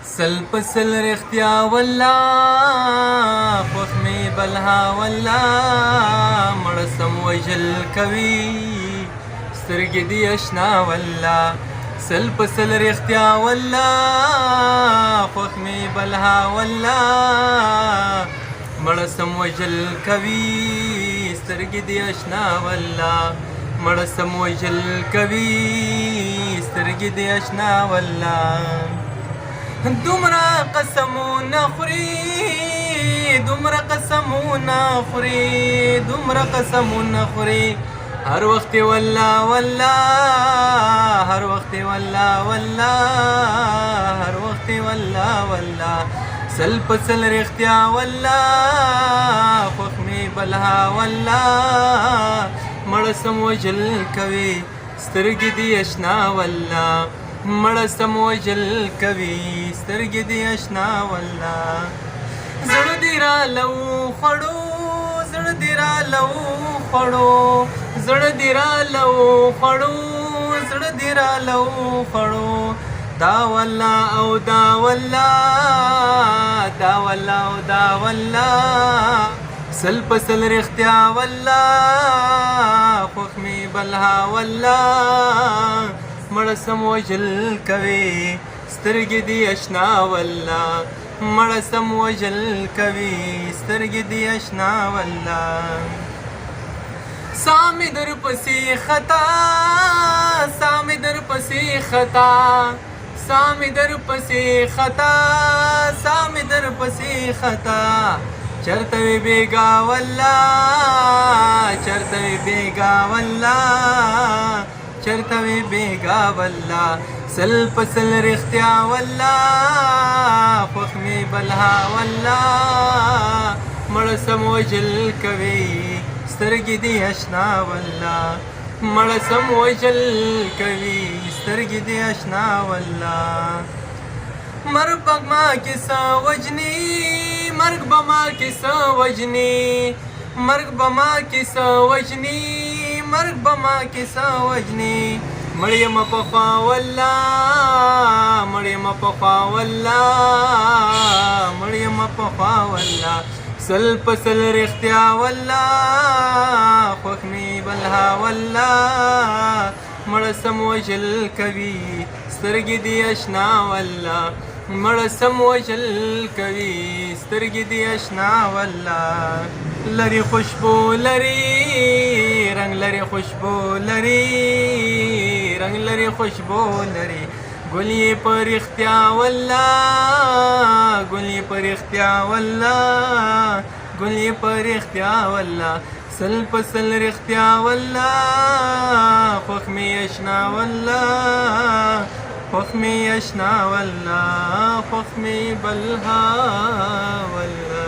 سل پسل رختیا والله خوښ مې بلها والله مړه سم وژل کوي سترګې دې اشنا والله سل پسل رختیا والله خوښ مې بلها والله مړه سم وژل کوي سترګې دې اشنا والله مړه سم وژل کوي سترګې دې اشنا والله دومره قسمونه خوري دومره قسمونه خوري دومره قسمونه خوري هر وخت والله والله هر وخت والله والله هر وخت والله والله سل پسل رختیا والله خوښ مې بلها والله مړه سم وژل کوي سترګې دې اشنا والله مړه سم وژل کوي سترګې دې اشنا والله زړه دې راله وخوړو زړه دې راله وخوړو زړه دې راله وخوړو زړه دې راله وخوړو دا والله او دا والله دا والله او دا والله سل پسل رختیا والله خوښ مې بلها والله مړه سم وژل کوي سترګې دې اشنا والله مړه سم وژل کوي سترګې دې اشنا والله سا مې در پسې خطا سا مې در پسې خطا سا مې در پسې خطا سا مې در پسې خطا چرته وي بیګا والله چرته وي بیګا والله چرته وي بیګا والله سل پسل رختیا والله خوښ مې بلها والله مړه سم وژل کوي سترګې دې اشنا والله مړه سم وژل کوي سترګې دې اشنا والله مرګ به ما کې څه وژني مرګ به ما کې څه وژني مرګ به ما کې څه وژني مرګ به ما کې څه وژني مړ یم پخوا والله مړ یم پخوا والله مړ یم پخوا والله سل پسل رختیا والله خوښ مې بلها والله مړه سم وژل کوي سترګې دې اشنا والله مړه سم وژل کوي سترګې دې اشنا والله لري خوشبو لري رنگ لري خوشبو لري رنگ لري خوشبو لري ګل یې په رښتیا والله ګل یې په رښتیا والله ګل یې په رښتیا والله سل پسل رختیا والله خوښ مې اشنا والله خوښ مې اشنا والله خوښ مې بلها والله